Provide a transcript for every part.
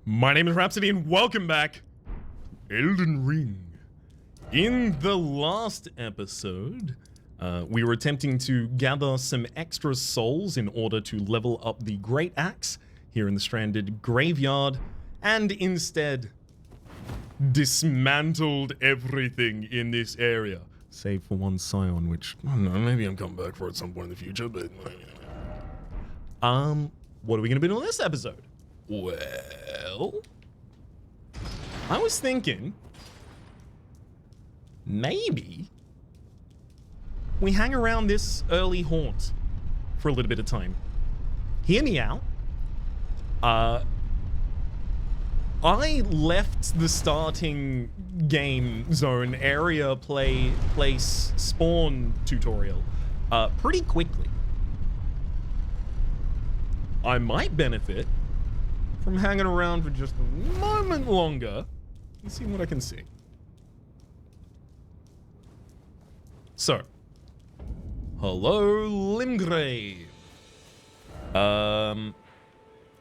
My name is Rhapsody and welcome back, Elden Ring. In the last episode, we were attempting to gather some extra souls in order to level up the Great Axe here in the Stranded Graveyard, and instead dismantled everything in this area. Save for one Scion, which, I don't know, maybe I'm coming back for at some point in the future, but... what are we gonna be doing in this episode? Well, I was thinking maybe we hang around this early haunt for a little bit of time. Hear me out. I left the starting game zone area place spawn tutorial pretty quickly. I might benefit from hanging around for just a moment longer and see what I can see. So, hello, Limgrave. I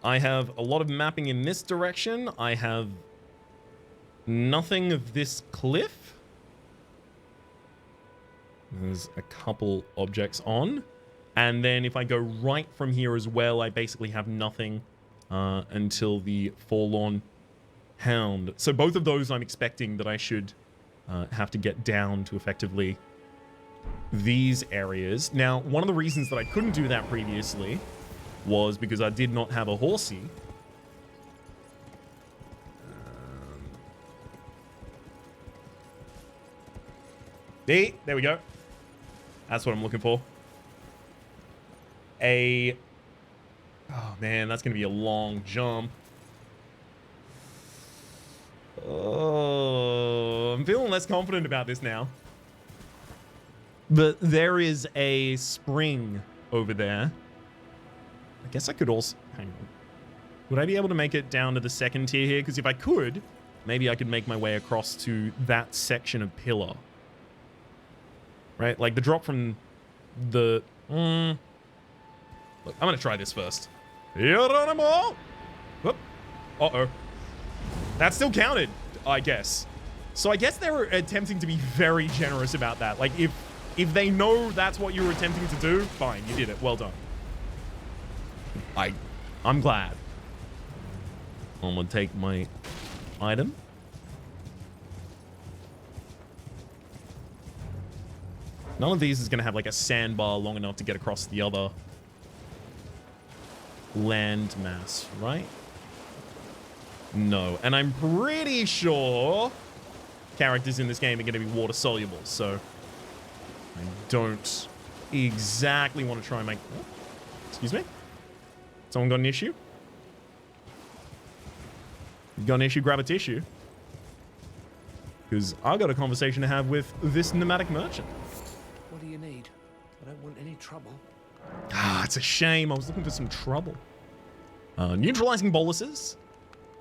have a lot of mapping in this direction. I have nothing of this cliff. There's a couple objects on. And then if I go right from here as well, I basically have nothing until the Forlorn Hound. So both of those I'm expecting that I should have to get down to effectively these areas. Now, one of the reasons that I couldn't do that previously was because I did not have a horsey. There we go. That's what I'm looking for. Oh man, that's gonna be a long jump. Oh, I'm feeling less confident about this now. But there is a spring over there. I guess I could also, hang on. Would I be able to make it down to the second tier here? Because if I could, maybe I could make my way across to that section of pillar. Right, like the drop from the, Look, I'm gonna try this first. Geronimo! Whoop. Uh-oh. That still counted, I guess. So I guess they were attempting to be very generous about that. Like, if they know that's what you were attempting to do, fine, you did it. Well done. I'm glad. I'm gonna take my item. None of these is gonna have like a sandbar long enough to get across the other land mass, right? No, and I'm pretty sure characters in this game are going to be water soluble, so I don't exactly want to try and make... Oh, excuse me? Someone got an issue? You got an issue, grab a tissue. Because I got a conversation to have with this nomadic merchant. What do you need? I don't want any trouble. Ah, it's a shame. I was looking for some trouble. Neutralizing boluses.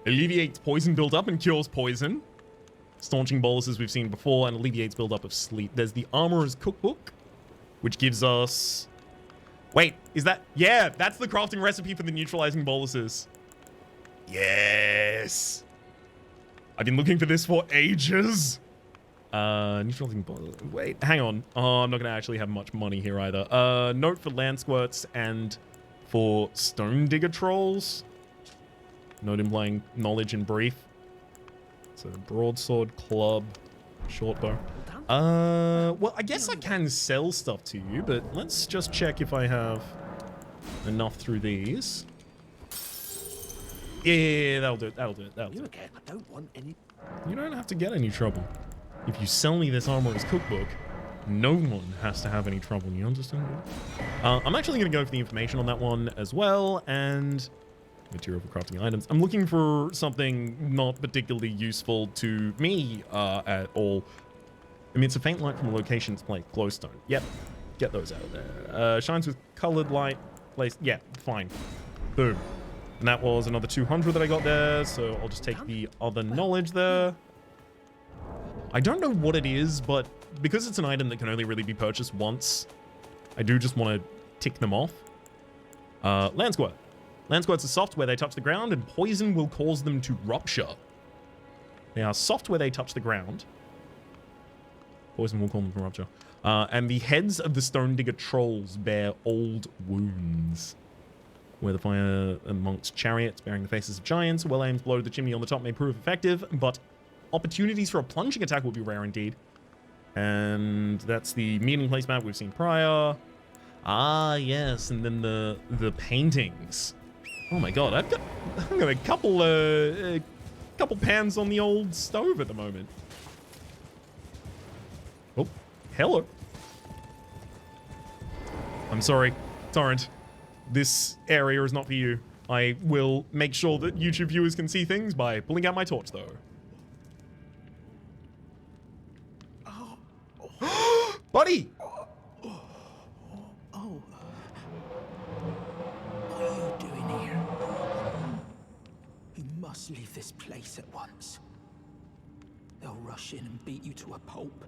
Alleviates poison buildup and cures poison. Staunching boluses we've seen before and alleviates buildup of sleep. There's the Armorer's Cookbook, which gives us... Wait, is that... Yeah, that's the crafting recipe for the neutralizing boluses. Yes! I've been looking for this for ages. Neutralizing boluses... Wait, hang on. Oh, I'm not going to actually have much money here either. Note for land squirts and for stone digger trolls. Note implying knowledge and brief. So broadsword, club, short bow. Well, I guess I can sell stuff to you, but let's just check if I have enough through these. Yeah, that'll do it. That'll do it. That'll do it. I don't want any. You don't have to get any trouble. If you sell me this Armorer's Cookbook, no one has to have any trouble. You understand? I'm actually going to go for the information on that one as well, and material for crafting items. I'm looking for something not particularly useful to me at all. I mean, it's a faint light from a location that's like glowstone. Yep, get those out of there. Shines with colored light. Place. Yeah, fine. Boom. And that was another 200 that I got there, so I'll just take the other knowledge there. I don't know what it is, but because it's an item that can only really be purchased once, I do just want to tick them off. Land squirt. Land squirts are soft where they touch the ground, and poison will cause them to rupture. They are soft where they touch the ground. Poison will cause them to rupture. And the heads of the Stone Digger trolls bear old wounds. Where the fire amongst chariots bearing the faces of giants, well aimed blow to the chimney on the top may prove effective, but opportunities for a plunging attack will be rare indeed. And that's the meeting place map we've seen prior. Ah, yes, and then the paintings. Oh my god, I've got a couple pans on the old stove at the moment. Oh, hello. I'm sorry, Torrent. This area is not for you. I will make sure that YouTube viewers can see things by pulling out my torch, though. Buddy! What are you doing here? You must leave this place at once. They'll rush in and beat you to a pulp.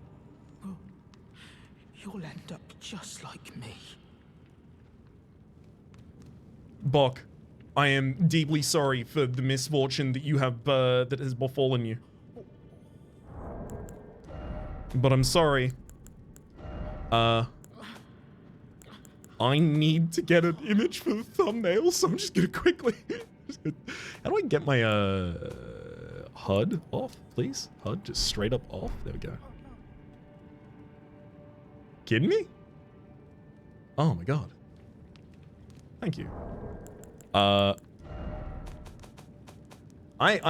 You'll end up just like me. Bok, I am deeply sorry for the misfortune that you have, that has befallen you. But I'm sorry. I need to get an image for the thumbnail, so I'm just gonna quickly... How do I get my, HUD off, please? HUD just straight up off? There we go. Kidding me? Oh my god. Thank you. I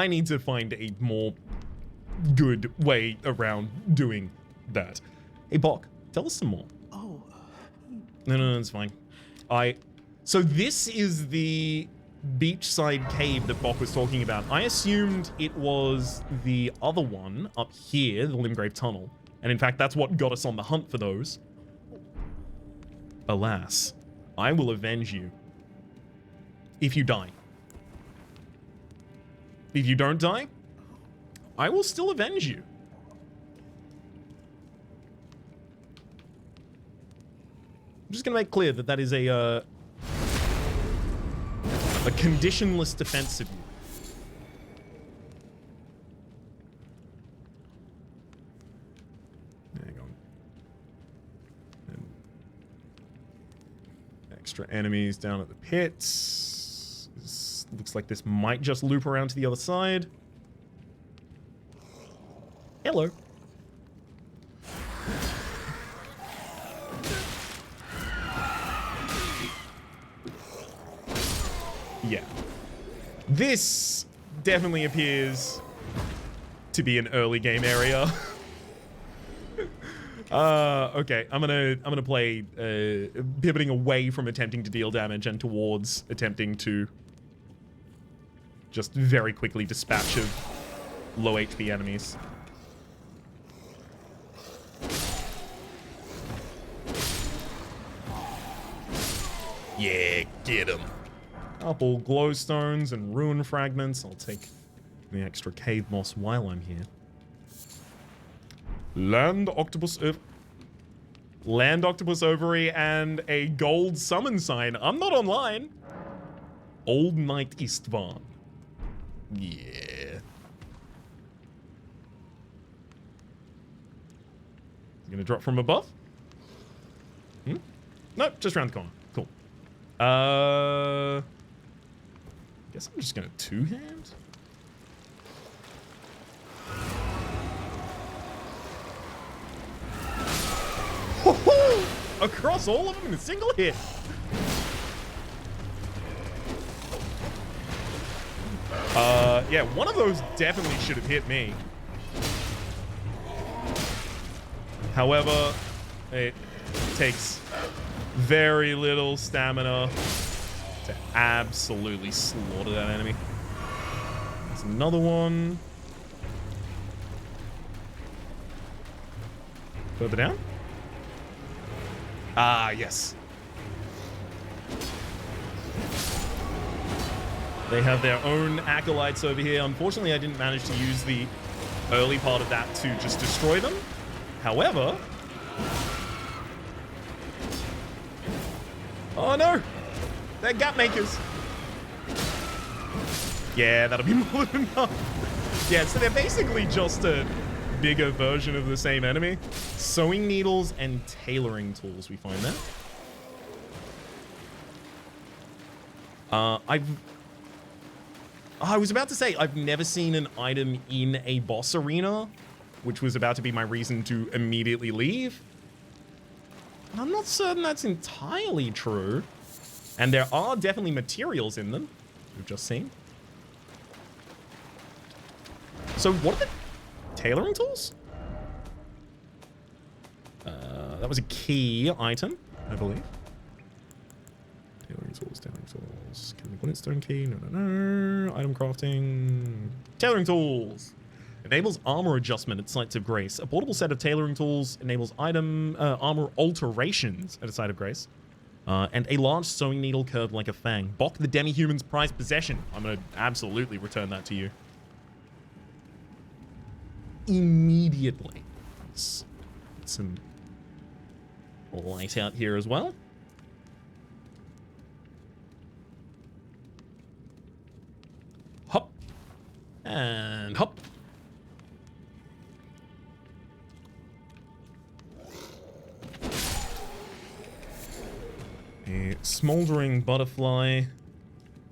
need to find a more good way around doing that. Hey, Bok, tell us some more. Oh. No, it's fine. So this is the beachside cave that Bok was talking about. I assumed it was the other one up here, the Limgrave Tunnel. And in fact, that's what got us on the hunt for those. Alas, I will avenge you. If you die. If you don't die, I will still avenge you. I'm just gonna make clear that that is a conditionless defense of you. Hang on. And extra enemies down at the pits. Looks like this might just loop around to the other side. Hello. Yeah. This definitely appears to be an early game area. Okay, I'm gonna play pivoting away from attempting to deal damage and towards attempting to just very quickly dispatch of low HP enemies. Yeah, get him. Couple glowstones and ruin fragments. I'll take the extra cave moss while I'm here. Land octopus ovary and a gold summon sign. I'm not online. Old Knight Istvan. Yeah. Gonna drop from above? Nope, just around the corner. Cool. Guess I'm just gonna two-hand. Across all of them in a single hit. Yeah, one of those definitely should have hit me. However, it takes very little stamina to absolutely slaughter that enemy. There's another one. Further down? Ah, yes. They have their own acolytes over here. Unfortunately, I didn't manage to use the early part of that to just destroy them. However... Oh no! They're gap makers! Yeah, that'll be more than enough. Yeah, so they're basically just a bigger version of the same enemy. Sewing needles and tailoring tools, we find there. I was about to say, I've never seen an item in a boss arena, which was about to be my reason to immediately leave. And I'm not certain that's entirely true. And there are definitely materials in them, we've just seen. So what are the tailoring tools? That was a key item, I believe. Tailoring tools, tailoring tools. Can we put it stone key? No, no, no. Item crafting. Tailoring tools. Enables armor adjustment at sites of grace. A portable set of tailoring tools enables armor alterations at a site of grace. And a large sewing needle curved like a fang. Bok the demi-human's prized possession. I'm going to absolutely return that to you. Immediately. Let's get some light out here as well. Hop. And hop. A smoldering butterfly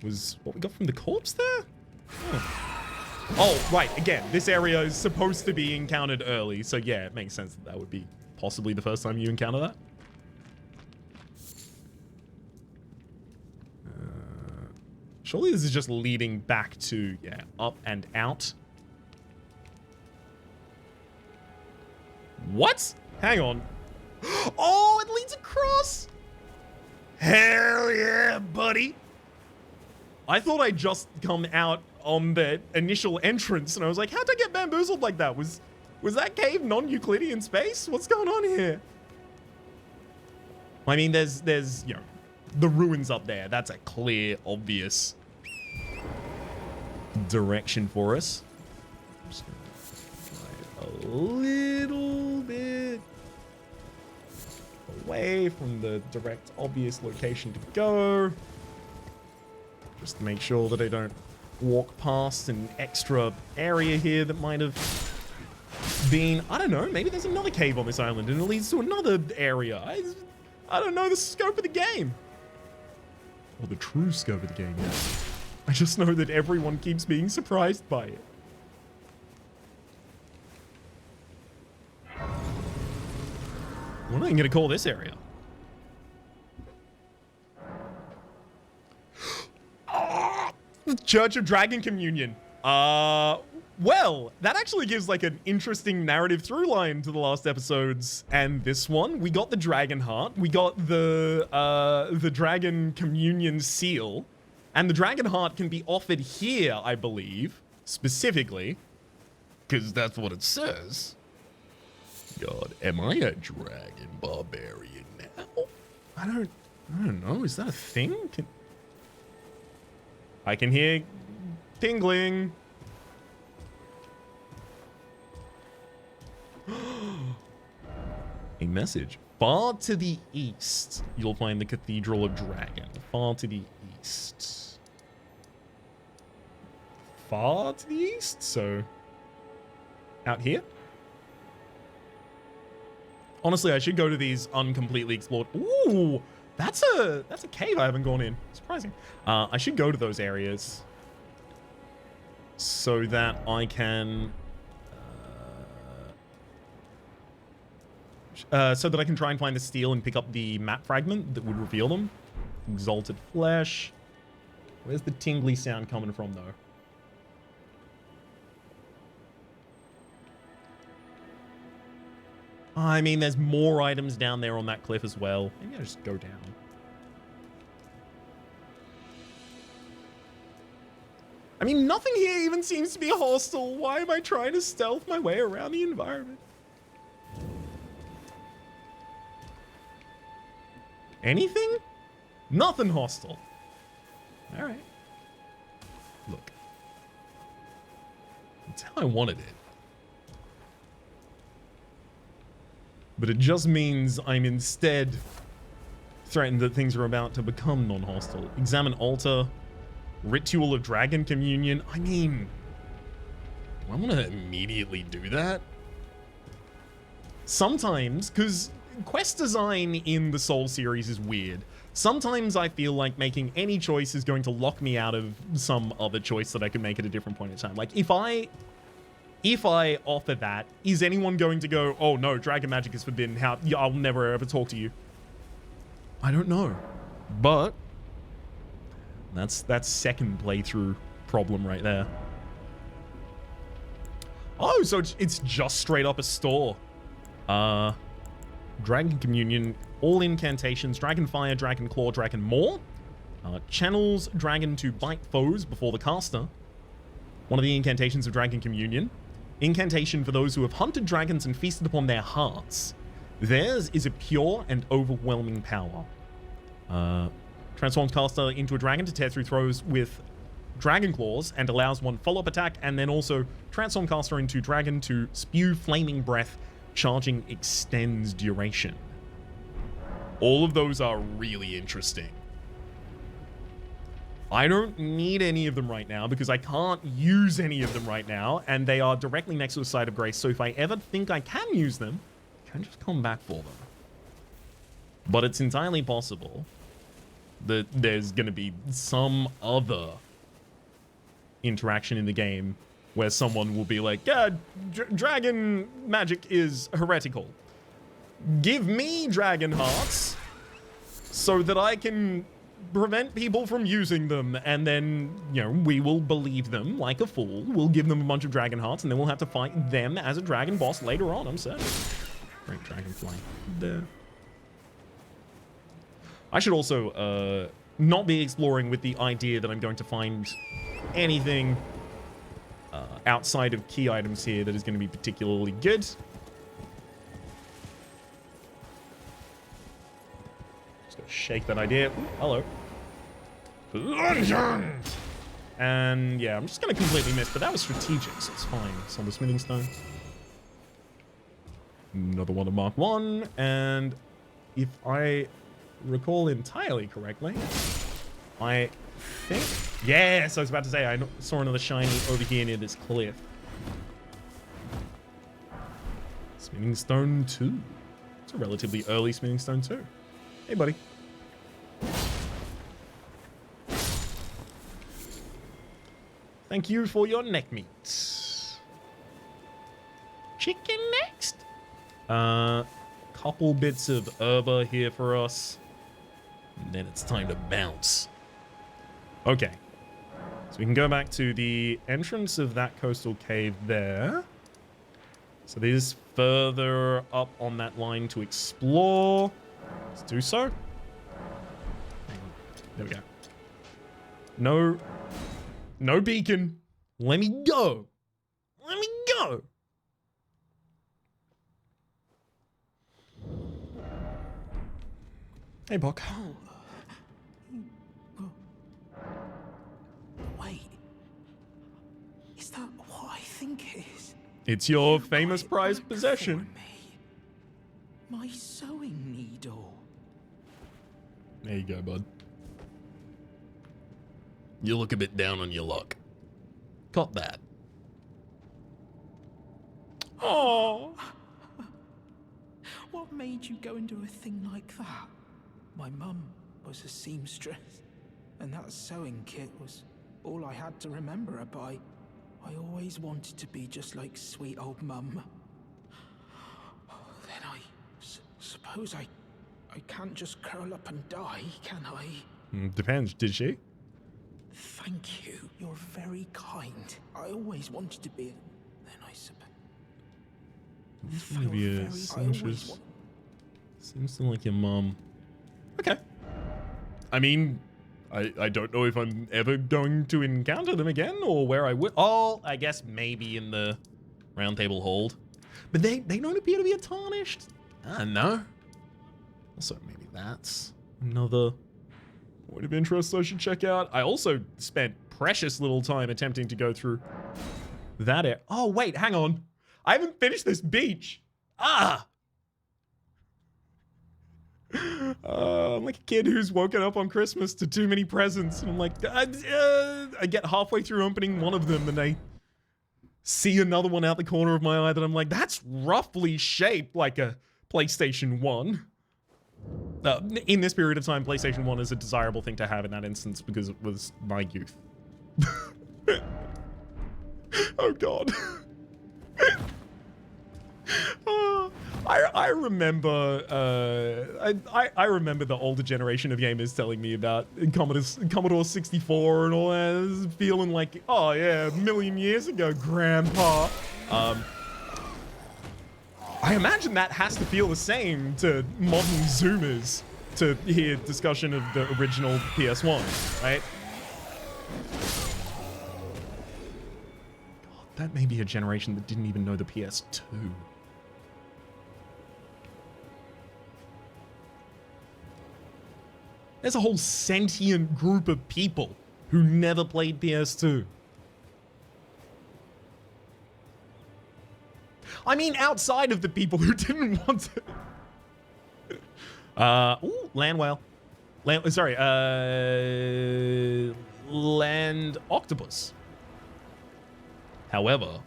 was what we got from the corpse there? Oh, right. Again, this area is supposed to be encountered early. So yeah, it makes sense that that would be possibly the first time you encounter that. Surely this is just leading back to, yeah, up and out. What? Hang on. Oh, it leads across. Hell yeah, buddy. I thought I'd just come out on the initial entrance, and I was like, how'd I get bamboozled like that? Was that cave non-Euclidean space? What's going on here? I mean, there's you know, the ruins up there. That's a clear, obvious direction for us. I'm just gonna try a little bit away from the direct, obvious location to go. Just to make sure that I don't walk past an extra area here that might have been, I don't know, maybe there's another cave on this island and it leads to another area. I don't know the scope of the game. Or the true scope of the game, yeah. I just know that everyone keeps being surprised by it. What am I going to call this area? The Church of Dragon Communion. Well, that actually gives like an interesting narrative through line to the last episodes and this one. We got the Dragon Heart. We got the Dragon Communion Seal. And the Dragon Heart can be offered here, I believe, specifically. Because that's what it says. God, am I a dragon barbarian now? I don't know. Is that a thing? I can hear tingling. A message. Far to the east, you'll find the Cathedral of Dragon. Far to the east. Far to the east? So, out here? Honestly, I should go to these uncompletely explored. Ooh, that's a cave I haven't gone in. Surprising. I should go to those areas so that I can try and find the steel and pick up the map fragment that would reveal them. Exalted flesh. Where's the tingly sound coming from, though? I mean, there's more items down there on that cliff as well. Maybe I'll just go down. I mean, nothing here even seems to be hostile. Why am I trying to stealth my way around the environment? Anything? Nothing hostile. All right. Look. That's how I wanted it. But it just means I'm instead threatened that things are about to become non-hostile. Examine altar. Ritual of Dragon Communion. I mean, do I want to immediately do that? Sometimes, because quest design in the Soul series is weird. Sometimes I feel like making any choice is going to lock me out of some other choice that I could make at a different point in time. Like, if I offer that, is anyone going to go, oh no, dragon magic is forbidden, I'll never ever talk to you? I don't know. But that's second playthrough problem right there. Oh, so it's just straight up a store. Dragon Communion, all incantations, Dragon Fire, Dragon Claw, Dragon Maw. Channels Dragon to bite foes before the caster. One of the incantations of Dragon Communion. Incantation for those who have hunted dragons and feasted upon their hearts. Theirs is a pure and overwhelming power. Transforms caster into a dragon to tear through throws with Dragon Claws and allows one follow-up attack, and then also transform caster into dragon to spew flaming breath. Charging extends duration. All of those are really interesting. I don't need any of them right now because I can't use any of them right now, and they are directly next to the Site of Grace, so if I ever think I can use them, I can just come back for them. But it's entirely possible that there's going to be some other interaction in the game where someone will be like, yeah, dragon magic is heretical. Give me dragon hearts so that I can prevent people from using them, and then, you know, we will believe them like a fool. We'll give them a bunch of dragon hearts, and then we'll have to fight them as a dragon boss later on, I'm certain. Great dragonfly. There. I should also not be exploring with the idea that I'm going to find anything outside of key items here that is going to be particularly good. Just gotta shake that idea. Ooh, hello. And yeah, I'm just gonna completely miss, but that was strategic, so it's fine. Silver smithing stone. Another one to Mark 1, and if I recall entirely correctly, I think... Yes, I was about to say, I saw another shiny over here near this cliff. Smithing stone 2. It's a relatively early smithing stone 2. Hey, buddy. Thank you for your neck meat. Chicken next. Couple bits of herba here for us. And then it's time to bounce. Okay. So we can go back to the entrance of that coastal cave there. So there's further up on that line to explore. Let's do so. There we go. No beacon. Let me go. Let me go. Hey, Buck. Wait. Is that what I think it is? It's your famous prized possession. My sewing needle. There you go, bud. You look a bit down on your luck. Got that. Oh. What made you go and do a thing like that? My mum was a seamstress, and that sewing kit was all I had to remember her by. I always wanted to be just like sweet old mum. Then I suppose I can't just curl up and die, can I? Depends. Did she? Thank you. You're very kind. I always wanted to be. Then I suppose. Maybe a seamstress. Seems to like your mum. Okay. I mean, I don't know if I'm ever going to encounter them again or where I would. Oh, I guess maybe in the round table hold. But they don't appear to be tarnished. I don't know. Also, maybe that's another point of interest I should check out. I also spent precious little time attempting to go through that area. Oh, wait, hang on. I haven't finished this beach. Ah! I'm like a kid who's woken up on Christmas to too many presents. And I'm like, I get halfway through opening one of them and I see another one out the corner of my eye that I'm like, that's roughly shaped like a PlayStation 1. In this period of time, PlayStation 1 is a desirable thing to have in that instance because it was my youth. Oh God. I remember I remember the older generation of gamers telling me about Commodore 64 and all that, feeling like, oh yeah, a million years ago, Grandpa. I imagine that has to feel the same to modern Zoomers to hear discussion of the original PS1, right? God, that may be a generation that didn't even know the PS2. There's a whole sentient group of people who never played PS2. I mean, outside of the people who didn't want to. Ooh, land whale. Land octopus. However,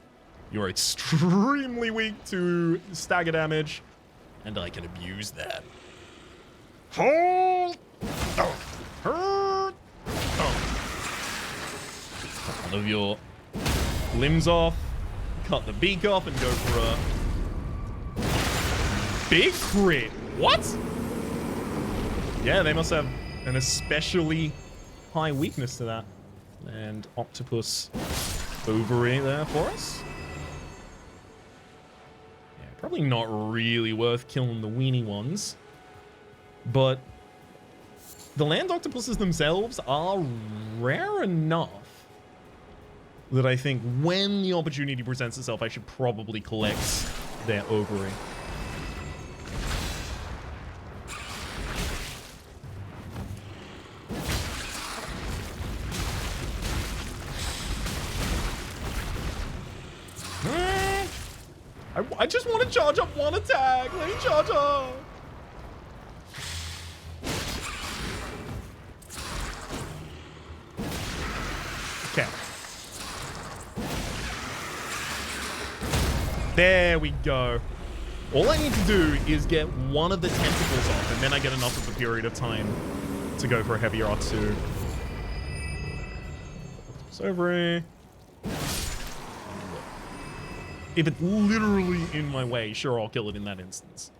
you're extremely weak to stagger damage, and I can abuse that. Hold! One of your limbs off, cut the beak off, and go for a big crit. What? Yeah, they must have an especially high weakness to that. And octopus ovary there for us. Yeah, probably not really worth killing the weenie ones, but the land octopuses themselves are rare enough that I think when the opportunity presents itself, I should probably collect their ovary. I just want to charge up one attack. Let me charge up. Okay. There we go. All I need to do is get one of the tentacles off, and then I get enough of a period of time to go for a heavier R2. It's ovary. If it's literally in my way, sure, I'll kill it in that instance.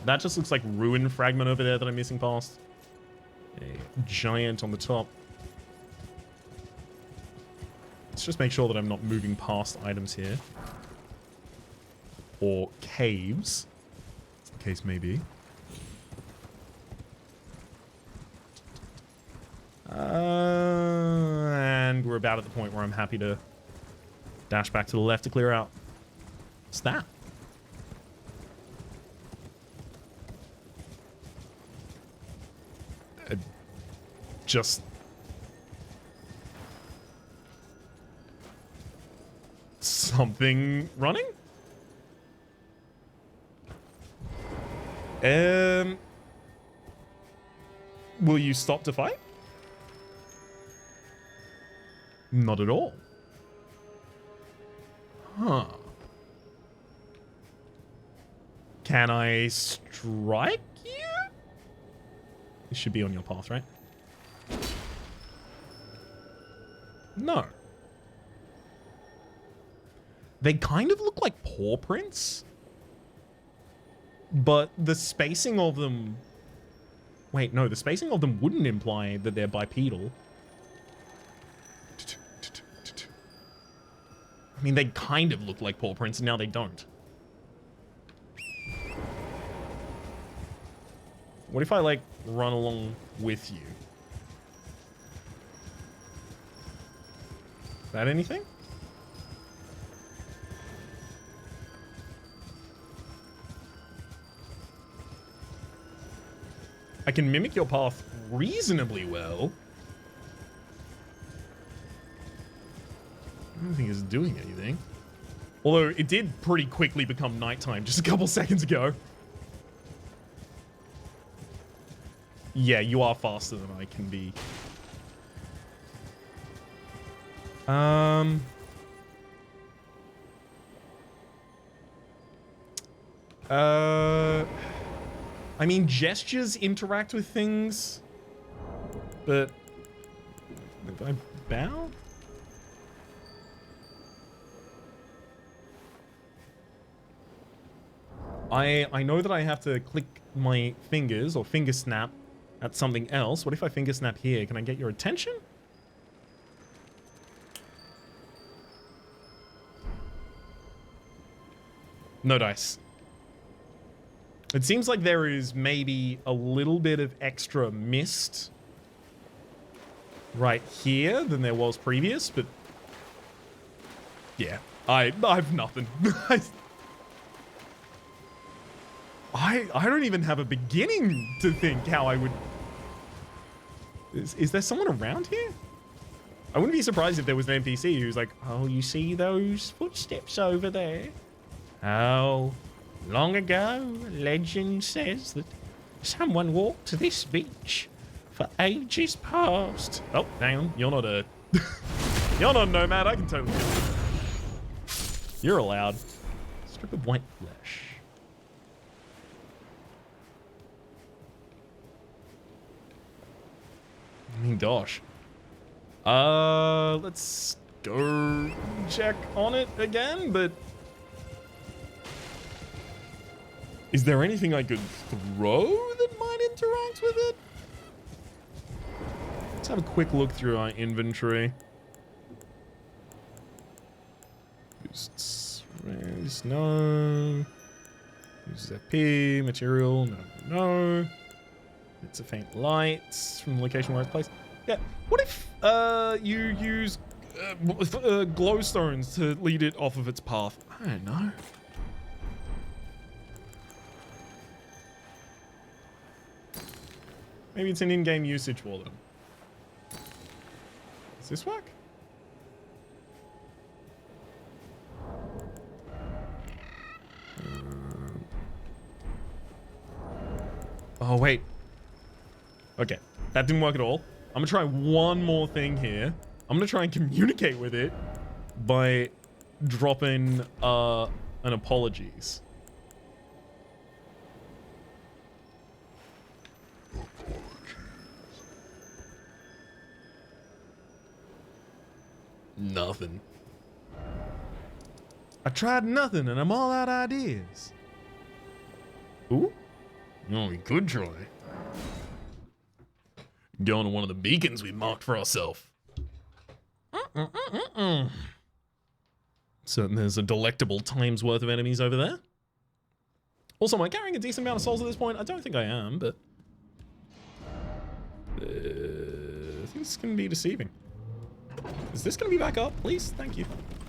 That just looks like ruin fragment over there that I'm missing past. A giant on the top. Let's just make sure that I'm not moving past items here. Or caves, as the case may be. And we're about at the point where I'm happy to dash back to the left to clear out. What's that? Just something running? Will you stop to fight? Not at all. Huh. Can I strike you? This should be on your path, right? No. They kind of look like paw prints, but the spacing of them... Wait, no, the spacing of them wouldn't imply that they're bipedal. I mean, they kind of look like paw prints, and now they don't. What if I, like, run along with you? Is that anything? I can mimic your path reasonably well. I don't think it's doing anything. Although it did pretty quickly become nighttime just a couple seconds ago. Yeah, you are faster than I can be. I mean, gestures interact with things, but if I bow? I know that I have to click my fingers or finger snap at something else. What if I finger snap here? Can I get your attention? No dice. It seems like there is maybe a little bit of extra mist right here than there was previous, but yeah, I've nothing. I don't even have a beginning to think how I would... Is there someone around here? I wouldn't be surprised if there was an NPC who's like, oh, you see those footsteps over there? How long ago, legend says that someone walked this beach for ages past. Oh, hang on. You're not a... You're not a nomad. I can totally get it. You're allowed. Strip of white flesh. I mean, gosh. Let's go check on it again, but... Is there anything I could throw that might interact with it? Let's have a quick look through our inventory. Use no. Use FP, material, no. It's a faint light from the location where it's placed. Yeah, what if you use glowstones to lead it off of its path? I don't know. Maybe it's an in-game usage for them. Does this work? Oh, wait. Okay, that didn't work at all. I'm gonna try one more thing here. I'm gonna try and communicate with it by dropping an apologies. Nothing. I tried nothing and I'm all out of ideas. Ooh? Oh, we could try. Going to one of the beacons we marked for ourselves. Certain there's a delectable time's worth of enemies over there. Also, am I carrying a decent amount of souls at this point? I don't think I am, but... I think this is going to be deceiving. Is this going to be back up? Please? Thank you.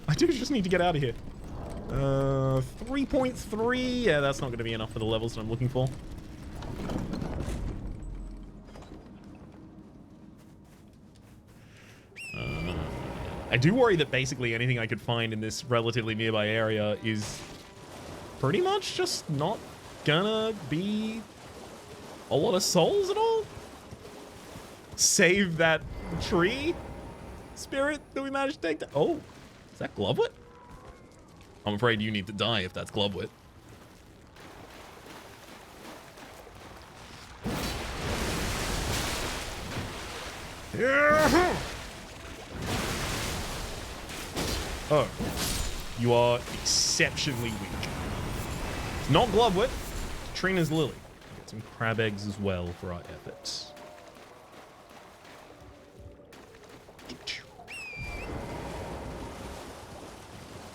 I do just need to get out of here. 3.3. Yeah, that's not going to be enough for the levels that I'm looking for. I do worry that basically anything I could find in this relatively nearby area is pretty much just not gonna be a lot of souls at all. Save that tree spirit that we managed to take down. Oh, is that Glovewit? I'm afraid you need to die if that's Glovewit. Yeah. Oh, you are exceptionally weak. Not Glovewit, Trina's Lily. Get some crab eggs as well for our efforts.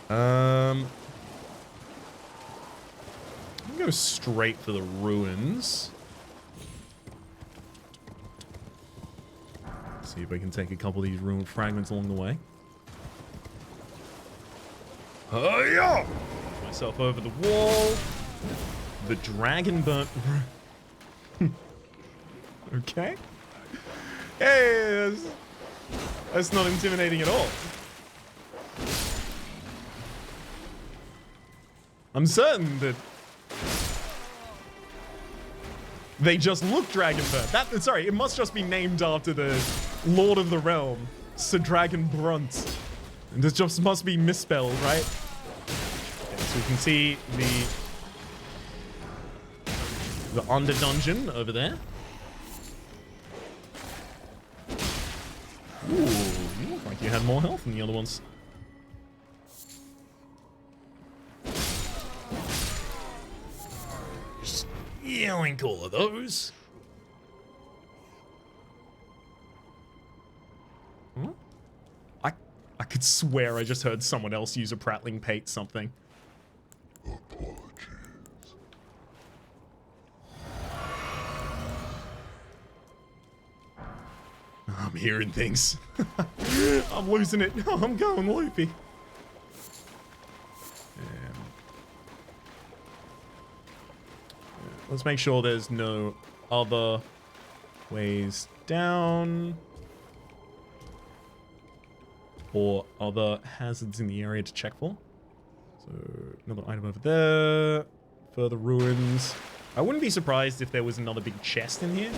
I'm gonna go straight for the ruins. See if I can take a couple of these ruin fragments along the way. Oh yeah! Myself over the wall. The dragon burnt. Okay. Hey, that's not intimidating at all. I'm certain that they just look dragonbird. Sorry, it must just be named after the Lord of the Realm, Sir Dragon Brunt. And this just must be misspelled, right? Okay, so you can see the under dungeon over there. Ooh, you look like you had more health than the other ones. Yoink all of those. Huh? I could swear I just heard someone else use a prattling pate something. Apologies. I'm hearing things. I'm losing it. I'm going loopy. Let's make sure there's no other ways down or other hazards in the area to check for. So another item over there. Further ruins. I wouldn't be surprised if there was another big chest in here.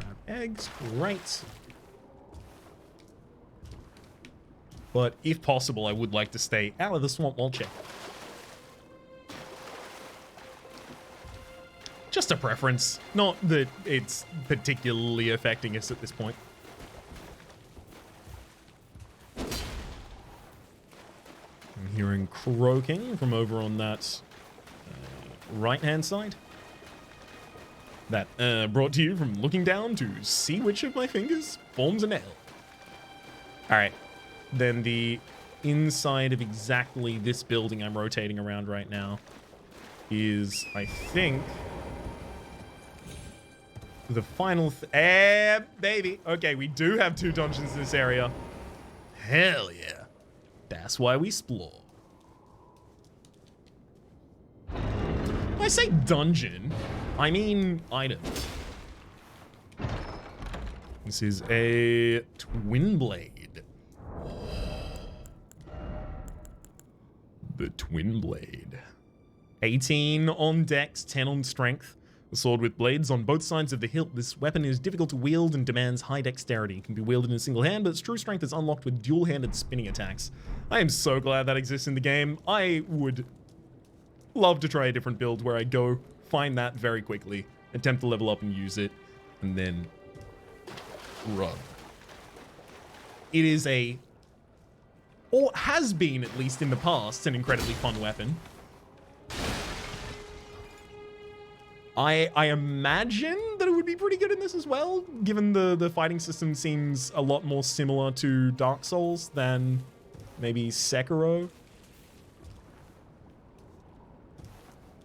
Crab eggs, great. But if possible, I would like to stay out of the swamp while checking. Just a preference. Not that it's particularly affecting us at this point. I'm hearing croaking from over on that right-hand side. That brought to you from looking down to see which of my fingers forms an L. All right. Then the inside of exactly this building I'm rotating around right now is, I think, the final... baby. Okay, we do have 2 dungeons in this area. Hell yeah. That's why we explore. When I say dungeon, I mean item. This is a Twinblade. The Twinblade. 18 on dex, 10 on strength. A sword with blades on both sides of the hilt. This weapon is difficult to wield and demands high dexterity. It can be wielded in a single hand, but its true strength is unlocked with dual-handed spinning attacks. I am so glad that exists in the game. I would love to try a different build where I go find that very quickly, attempt to level up and use it, and then run. It is a... or has been, at least in the past, an incredibly fun weapon. I imagine that it would be pretty good in this as well, given the fighting system seems a lot more similar to Dark Souls than maybe Sekiro.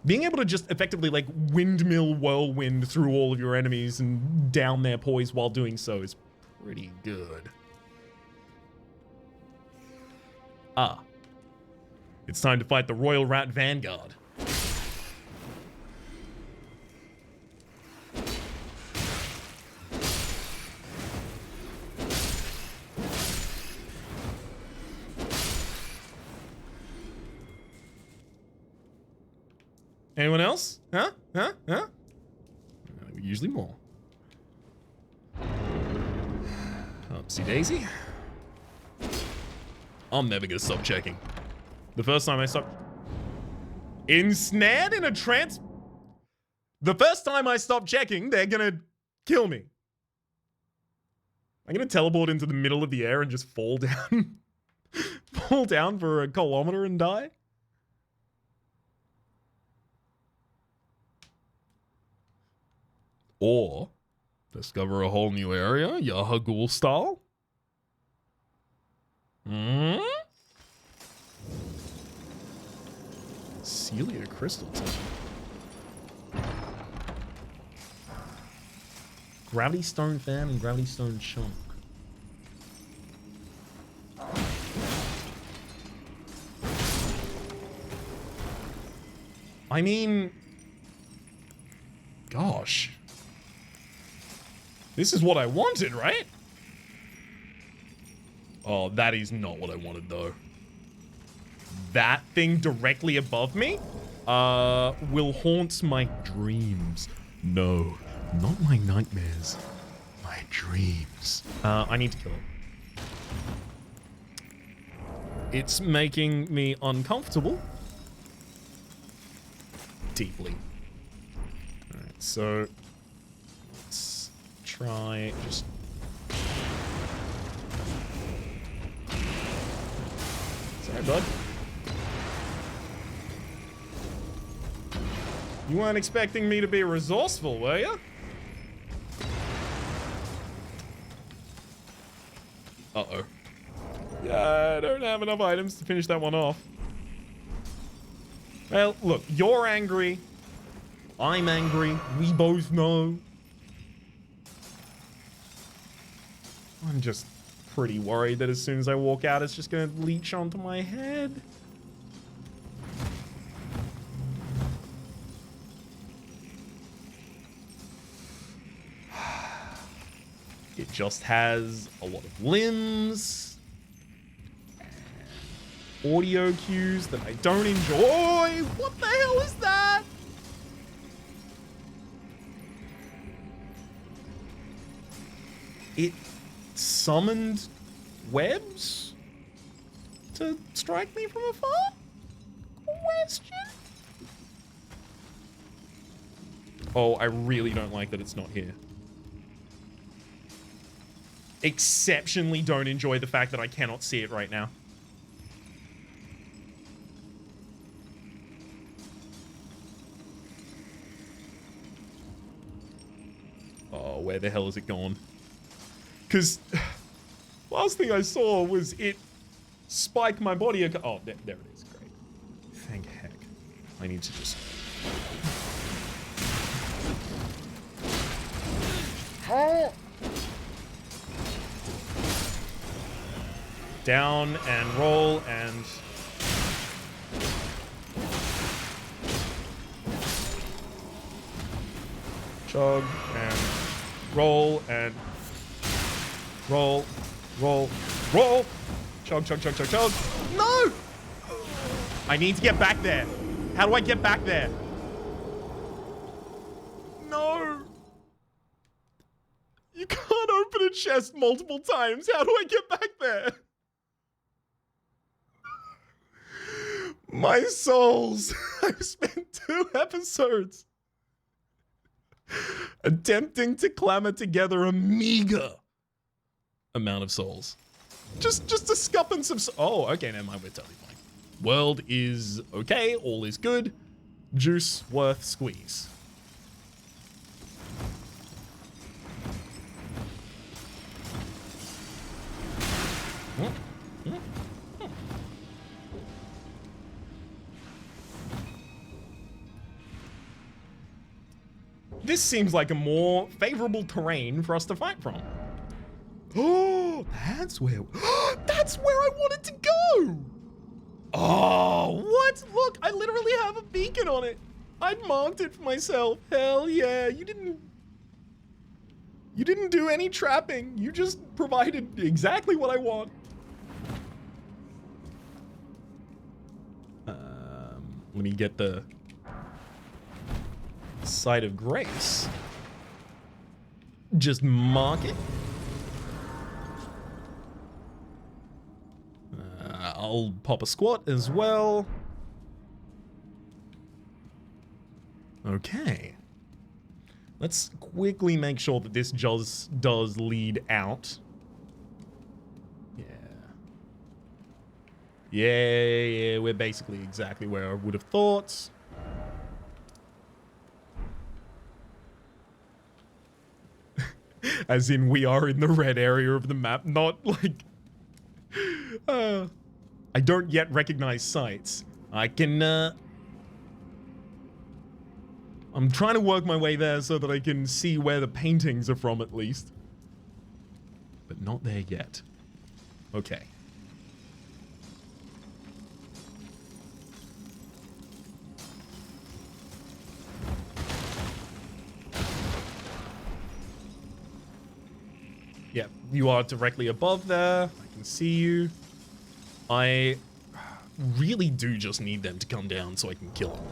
Being able to just effectively, like, windmill whirlwind through all of your enemies and down their poise while doing so is pretty good. Ah. It's time to fight the Royal Rat Vanguard. Anyone else? Huh? Usually more. Upsy daisy. I'm never gonna stop checking. The first time I stopped... Ensnared in a trance... The first time I stop checking, they're gonna kill me. I'm gonna teleport into the middle of the air and just fall down. Fall down for a kilometer and die. Or discover a whole new area, Yaha Ghul style. Celia Crystal Temple. Gravity Stone Fan and Gravity Stone Chunk. I mean... Gosh. This is what I wanted, right? Oh, that is not what I wanted, though. That thing directly above me will haunt my dreams. No, not my nightmares. My dreams. I need to kill it. It's making me uncomfortable. Deeply. Alright, so let's try just... Sorry, bud. You weren't expecting me to be resourceful, were you? Uh-oh. Yeah, I don't have enough items to finish that one off. Well, look, you're angry. I'm angry. We both know. I'm just pretty worried that as soon as I walk out, it's just gonna leech onto my head. It just has a lot of limbs. Audio cues that I don't enjoy. What the hell is that? It summoned webs to strike me from afar? Question? Oh, I really don't like that it's not here. Exceptionally don't enjoy the fact that I cannot see it right now. Oh, where the hell is it gone? Because last thing I saw was it spike my body. Oh, there it is. Great. Thank heck. I need to just... Oh! Down and roll and... Chug and roll and... Roll, roll, roll! Chug, chug, chug, chug, chug. No! I need to get back there. How do I get back there? No! You can't open a chest multiple times. How do I get back there? My souls. I've spent 2 episodes attempting to clamor together a meager amount of souls. Just a scup and some... Oh, okay, never mind. We're totally fine. World is okay. All is good. Juice worth squeeze. This seems like a more favorable terrain for us to fight from. Oh, that's where I wanted to go. Oh, what? Look, I literally have a beacon on it. I'd marked it for myself. Hell yeah, you didn't do any trapping. You just provided exactly what I want. Let me get the Site of Grace. Just mark it. I'll pop a squat as well. Okay. Let's quickly make sure that this does lead out. Yeah, we're basically exactly where I would have thought. As in, we are in the red area of the map, not like... I don't yet recognize sites. I can, I'm trying to work my way there so that I can see where the paintings are from, at least. But not there yet. Okay. Yeah, you are directly above there. I can see you. I really do just need them to come down so I can kill them.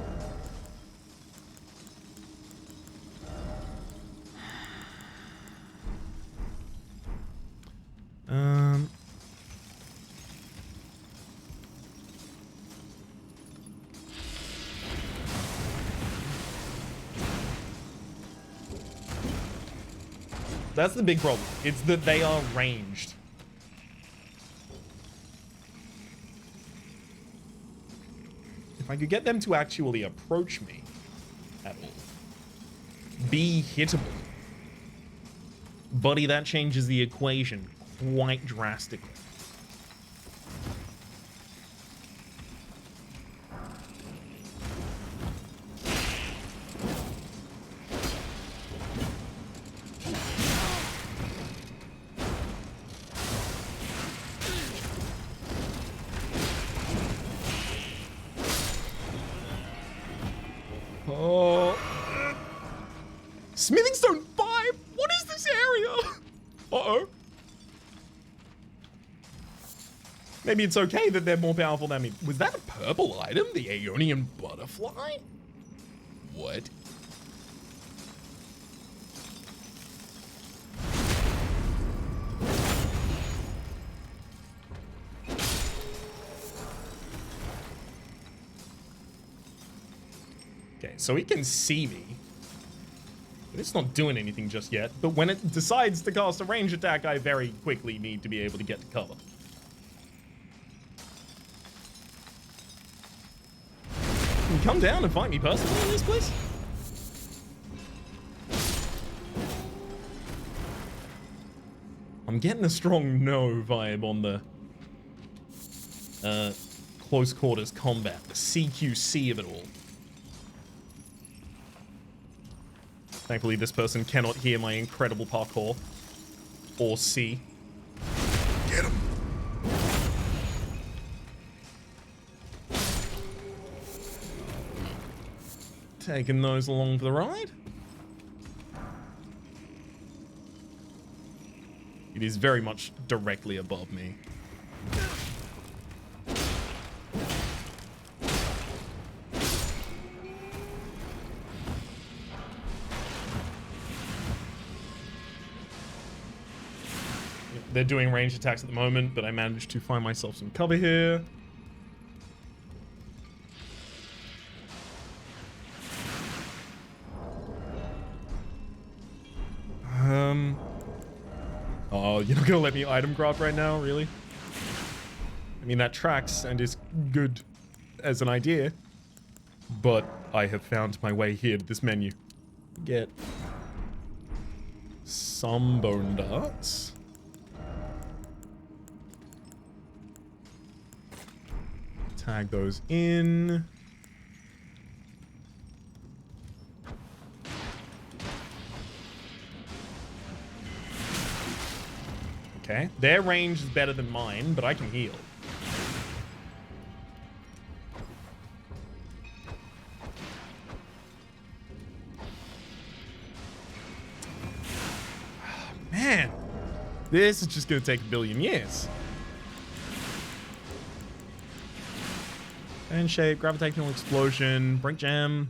That's the big problem. It's that they are ranged. If I could get them to actually approach me at all, be hittable, buddy, that changes the equation quite drastically. Oh. Smithing Stone 5? What is this area? Uh-oh. Maybe it's okay that they're more powerful than me. Was that a purple item? The Aeonian butterfly? What? Okay, so he can see me. But it's not doing anything just yet. But when it decides to cast a range attack, I very quickly need to be able to get to cover. Can you come down and fight me personally in this place? I'm getting a strong no vibe on the close quarters combat, the CQC of it all. Thankfully, this person cannot hear my incredible parkour or see. Get him. Taking those along for the ride. It is very much directly above me. They're doing ranged attacks at the moment, but I managed to find myself some cover here. Oh, you're not gonna let me item craft right now, really? I mean, that tracks and is good as an idea, but I have found my way here to this menu. Get some bone darts. Tag those in. Okay, their range is better than mine, but I can heal. Man, this is just gonna take a billion years. And shape, gravitational explosion, brink jam.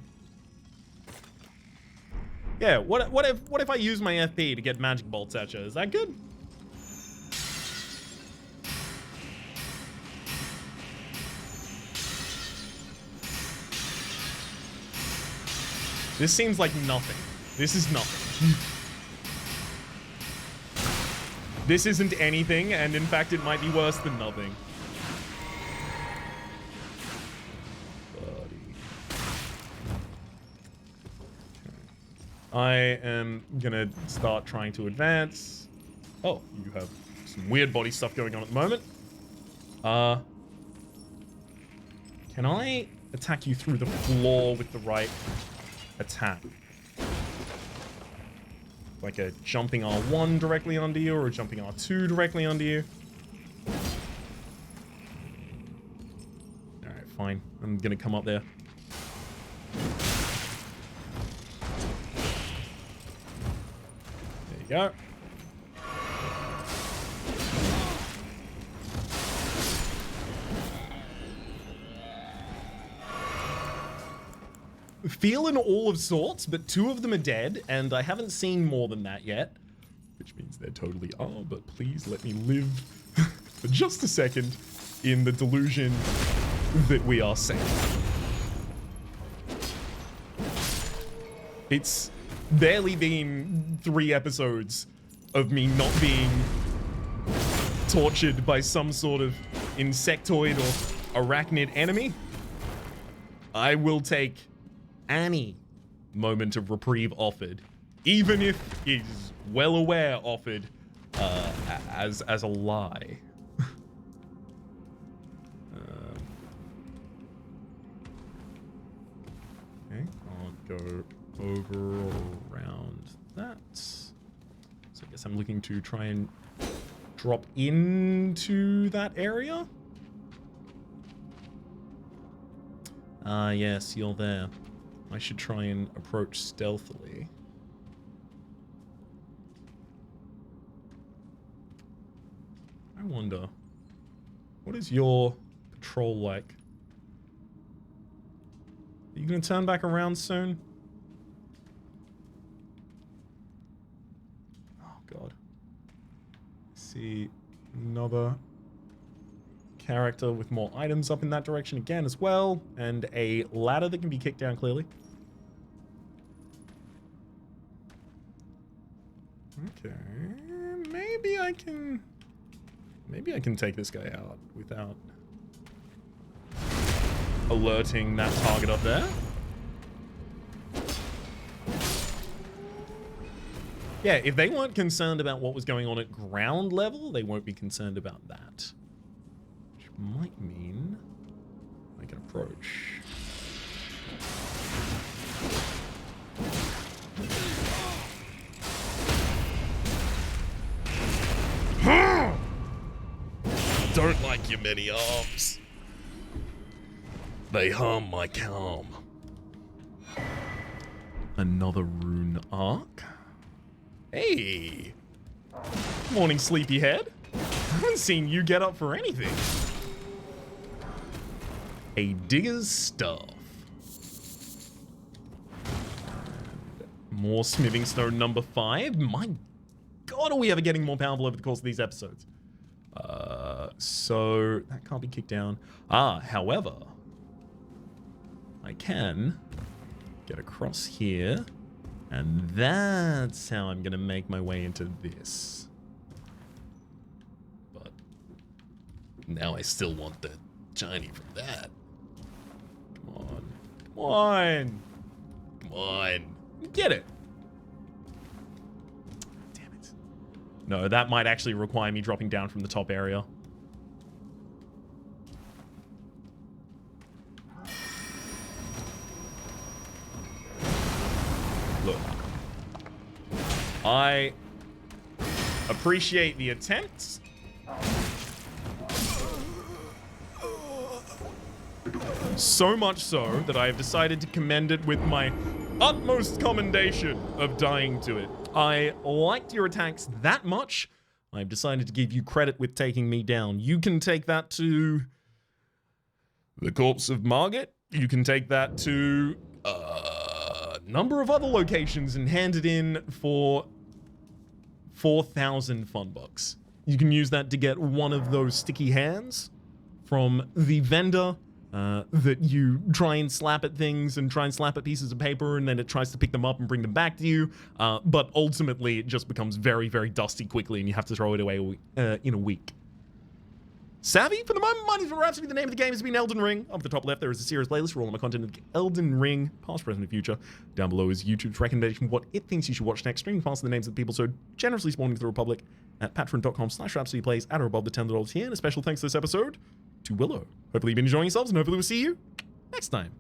Yeah, what if I use my FP to get magic bolts at you? Is that good? This seems like nothing. This is nothing. This isn't anything, and in fact, it might be worse than nothing. I am gonna start trying to advance. Oh, you have some weird body stuff going on at the moment. Can I attack you through the floor with the right attack? Like a jumping R1 directly under you, or a jumping R2 directly under you? Alright, fine. I'm gonna come up there. Go. feeling all of sorts, but 2 of them are dead, and I haven't seen more than that yet. Which means they totally are, but please let me live for just a second in the delusion that we are safe. It's barely been 3 episodes of me not being tortured by some sort of insectoid or arachnid enemy. I will take any moment of reprieve offered, even if it is well aware offered as a lie. Okay, I'll go over around that. So I guess I'm looking to try and drop into that area. Yes, you're there. I should try and approach stealthily. I wonder, what is your patrol like? Are you gonna turn back around soon? Oh god. See another character with more items up in that direction again as well, and a ladder that can be kicked down clearly. Okay, maybe I can take this guy out without alerting that target up there. Yeah, if they weren't concerned about what was going on at ground level, they won't be concerned about that. Which might mean I can approach. Don't like your many arms. They harm my calm. Another rune arc. Hey! Morning, sleepyhead. I haven't seen you get up for anything. A digger's staff. More smithing stone number 5. My god, are we ever getting more powerful over the course of these episodes? So that can't be kicked down. However, I can get across here, and that's how I'm gonna make my way into this. But now I still want the shiny from that. Come on. Come on. Come on. Get it. Damn it. No, that might actually require me dropping down from the top area. Look, I appreciate the attempts. So much so that I have decided to commend it with my utmost commendation of dying to it. I liked your attacks that much, I've decided to give you credit with taking me down. You can take that to the corpse of Margaret. You can take that to number of other locations and hand it in for 4,000 fun bucks. You can use that to get one of those sticky hands from the vendor that you try and slap at things and try and slap at pieces of paper, and then it tries to pick them up and bring them back to you. But ultimately, it just becomes very, very dusty quickly, and you have to throw it away in a week. Savvy? For the moment, my name is Rhapsody. The name of the game has been Elden Ring. Up at the top left, there is a series playlist for all of my content of Elden Ring, past, present, and future. Down below is YouTube's recommendation of what it thinks you should watch next, streaming past the names of the people so generously spawning through the Republic at patreon.com/RhapsodyPlays at or above the $10 tier. And a special thanks this episode to Willow. Hopefully you've been enjoying yourselves, and hopefully we'll see you next time.